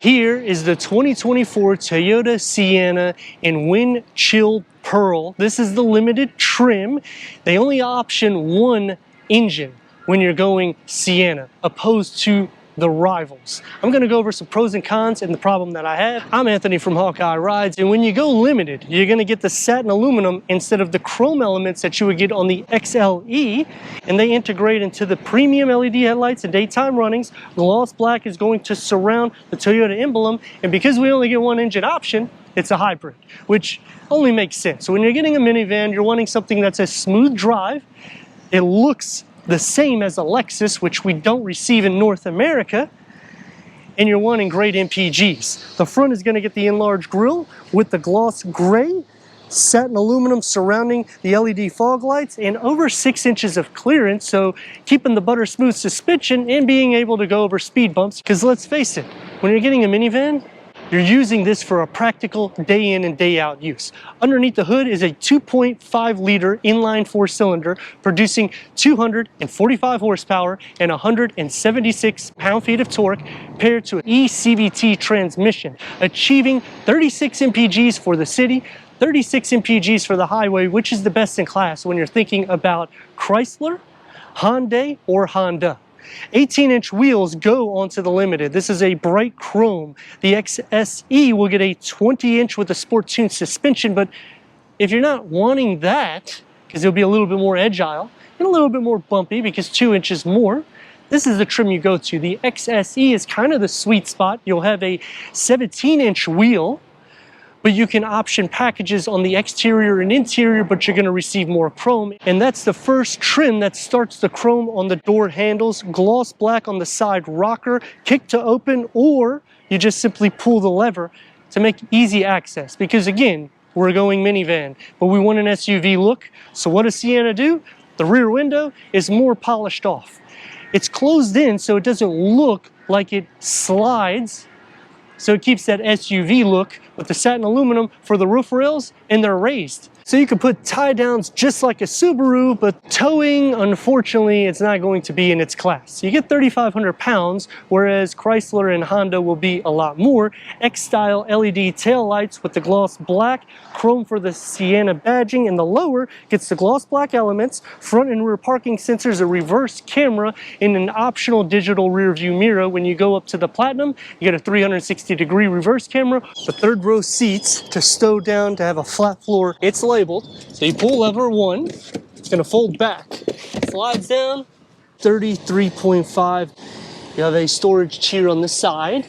Here is the 2024 Toyota Sienna in wind chill pearl. This is the limited trim. They only option one engine when you're going Sienna, opposed to the rivals. I'm going to go over some pros and cons and the problem that I have. I'm Anthony from Hawkeye Rides, and when you go limited, you're going to get the satin aluminum instead of the chrome elements that you would get on the XLE, and they integrate into the premium LED headlights and daytime runnings. Gloss black is going to surround the Toyota emblem, and because we only get one engine option, it's a hybrid, which only makes sense. So when you're getting a minivan, you're wanting something that's a smooth drive. It looks the same as a Lexus, which we don't receive in North America, and you're wanting great MPGs. The front is going to get the enlarged grille with the gloss gray, satin aluminum surrounding the LED fog lights, and over 6 inches of clearance, so keeping the butter smooth suspension and being able to go over speed bumps. Because let's face it, when you're getting a minivan, you're using this for a practical day in and day out use. Underneath the hood is a 2.5 liter inline 4-cylinder producing 245 horsepower and 176 pound-feet of torque paired to an eCVT transmission, achieving 36 mpgs for the city, 36 mpgs for the highway, which is the best in class when you're thinking about Chrysler, Hyundai, or Honda. 18-inch wheels go onto the Limited. This is a bright chrome. The XSE will get a 20-inch with a sport tuned suspension, but if you're not wanting that, because it'll be a little bit more agile and a little bit more bumpy because 2 inches more, this is the trim you go to. The XSE is kind of the sweet spot. You'll have a 17-inch wheel, but you can option packages on the exterior and interior, but you're gonna receive more chrome. And that's the first trim that starts the chrome on the door handles, gloss black on the side rocker, kick to open, or you just simply pull the lever to make easy access. Because again, we're going minivan, but we want an SUV look. So what does Sienna do? The rear window is more polished off. It's closed in so it doesn't look like it slides, so it keeps that SUV look with the satin aluminum for the roof rails, and they're raised. So you can put tie downs just like a Subaru, but towing, unfortunately, it's not going to be in its class. You get 3,500 pounds, whereas Chrysler and Honda will be a lot more. X-style LED taillights with the gloss black, chrome for the Sienna badging, and the lower gets the gloss black elements, front and rear parking sensors, a reverse camera, and an optional digital rear view mirror. When you go up to the Platinum, you get a 360-degree reverse camera, the third row seats to stow down to have a flat floor. It's labeled, so you pull lever 1, it's going to fold back, slides down, 33.5. You have a storage tier on the side,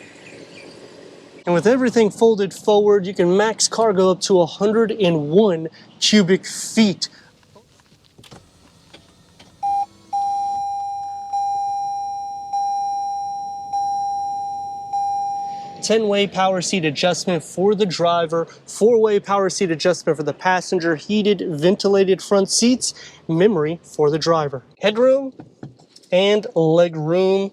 and with everything folded forward, you can max cargo up to 101 cubic feet. Ten-way power seat adjustment for the driver, 4-way power seat adjustment for the passenger, heated, ventilated front seats, memory for the driver. Headroom and leg room.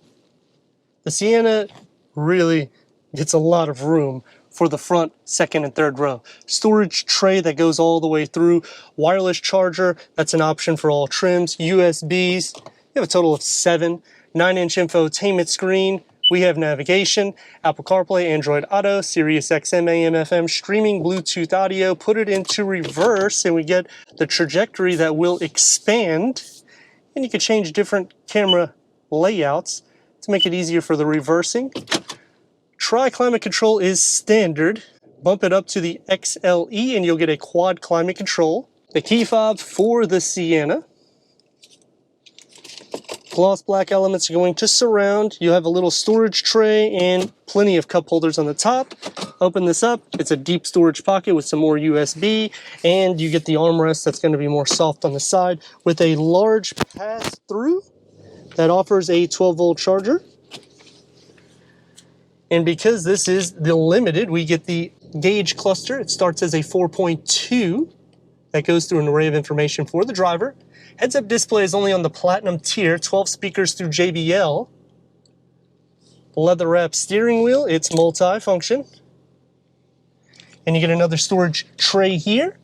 The Sienna really gets a lot of room for the front, second, and third row. Storage tray that goes all the way through. Wireless charger, that's an option for all trims. USBs, you have a total of 7. 9-inch infotainment screen. We have navigation, Apple CarPlay, Android Auto, Sirius XM, AM, FM, streaming, Bluetooth audio. Put it into reverse and we get the trajectory that will expand. And you can change different camera layouts to make it easier for the reversing. Tri-climate control is standard. Bump it up to the XLE and you'll get a quad climate control. The key fob for the Sienna. Gloss black elements are going to surround. You have a little storage tray and plenty of cup holders on the top. Open this up, it's a deep storage pocket with some more USB, and you get the armrest that's going to be more soft on the side with a large pass-through that offers a 12-volt charger. And because this is the Limited, we get the gauge cluster. It starts as a 4.2 that goes through an array of information for the driver. Heads-up display is only on the Platinum tier, 12 speakers through JBL. Leather-wrapped steering wheel, it's multi-function. And you get another storage tray here.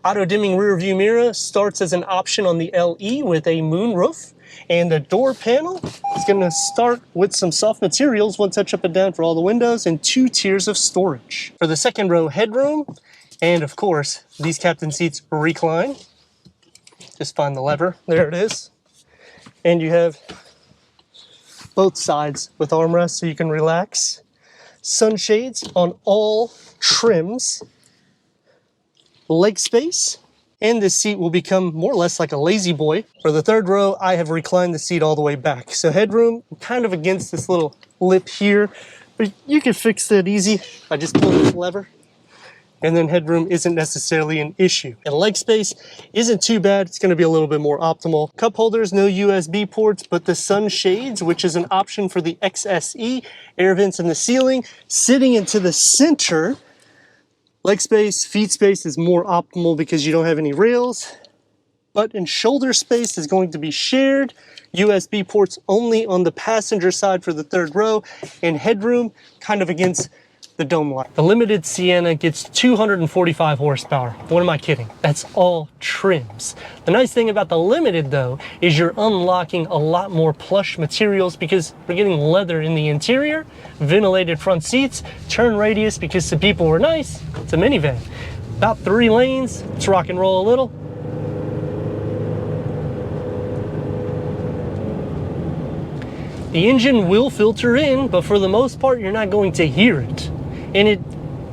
Auto-dimming rear view mirror starts as an option on the LE with a moonroof. And the door panel is going to start with some soft materials, one touch up and down for all the windows, and 2 tiers of storage. For the second row headroom, and of course, these captain seats recline. Just find the lever, there it is. And you have both sides with armrests so you can relax. Sunshades on all trims. Leg space. And this seat will become more or less like a lazy boy. For the third row, I have reclined the seat all the way back. So headroom, kind of against this little lip here, but you can fix that easy. I just pull this lever, and then headroom isn't necessarily an issue. And leg space isn't too bad. It's gonna be a little bit more optimal. Cup holders, no USB ports, but the sunshades, which is an option for the XSE, air vents in the ceiling, sitting into the center. Leg space, feet space is more optimal because you don't have any rails. Butt and shoulder space is going to be shared. USB ports only on the passenger side for the third row, and headroom kind of against the dome line. The limited Sienna gets 245 horsepower. What am I kidding? That's all trims. The nice thing about the limited though is you're unlocking a lot more plush materials because we're getting leather in the interior, ventilated front seats, turn radius because the people were nice. It's a minivan. About 3 lanes. Let's rock and roll a little. The engine will filter in, but for the most part, you're not going to hear it. And it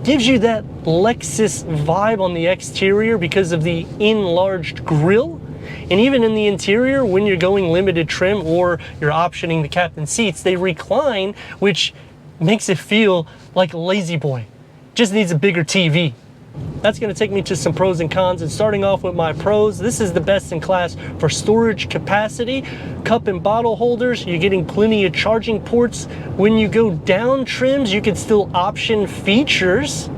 gives you that Lexus vibe on the exterior because of the enlarged grille. And even in the interior, when you're going limited trim or you're optioning the captain seats, they recline, which makes it feel like a lazy boy. Just needs a bigger TV. That's going to take me to some pros and cons, and starting off with my pros, this is the best in class for storage capacity. Cup and bottle holders, you're getting plenty of charging ports. When you go down trims, you can still option features,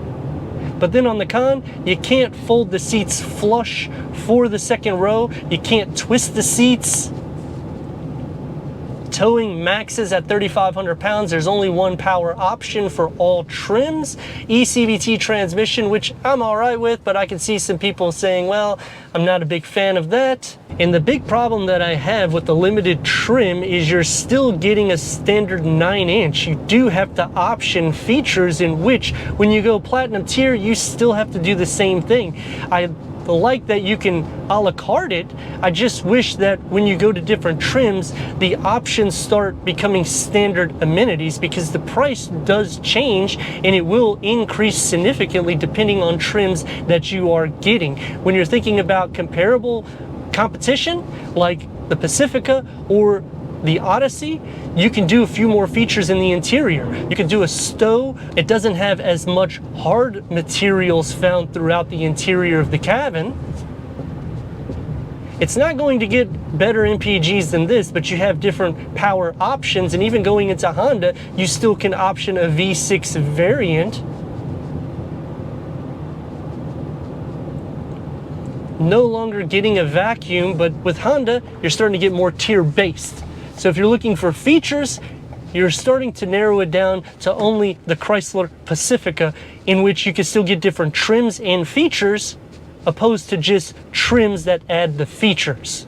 but then on the con, you can't fold the seats flush for the second row. You can't twist the seats. Towing maxes at 3,500 pounds. There's only one power option for all trims. ECVT transmission, which I'm all right with, but I can see some people saying, well, I'm not a big fan of that. And the big problem that I have with the limited trim is you're still getting a standard 9-inch. You do have to option features in which, when you go platinum tier, you still have to do the same thing. I like that you can a la carte it. I just wish that when you go to different trims, the options start becoming standard amenities, because the price does change and it will increase significantly depending on trims that you are getting. When you're thinking about comparable competition like the Pacifica or the Odyssey, you can do a few more features in the interior. You can do a stow. It doesn't have as much hard materials found throughout the interior of the cabin. It's not going to get better MPGs than this, but you have different power options, and even going into Honda, you still can option a V6 variant. No longer getting a vacuum, but with Honda, you're starting to get more tier-based. So if you're looking for features, you're starting to narrow it down to only the Chrysler Pacifica, in which you can still get different trims and features, opposed to just trims that add the features.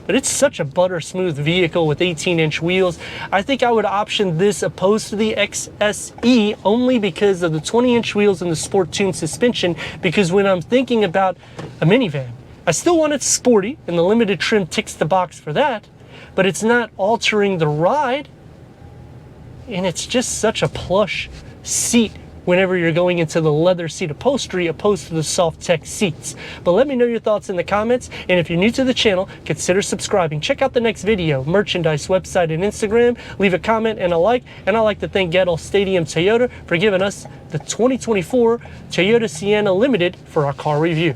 But it's such a butter smooth vehicle with 18-inch wheels. I think I would option this opposed to the XSE only because of the 20-inch wheels and the sport tune suspension, because when I'm thinking about a minivan, I still want it sporty, and the limited trim ticks the box for that, but it's not altering the ride, and it's just such a plush seat whenever you're going into the leather seat upholstery opposed to the soft tech seats. But let me know your thoughts in the comments, and if you're new to the channel, consider subscribing. Check out the next video, merchandise, website, and Instagram. Leave a comment and a like, and I'd like to thank Gettle Stadium Toyota for giving us the 2024 Toyota Sienna Limited for our car review.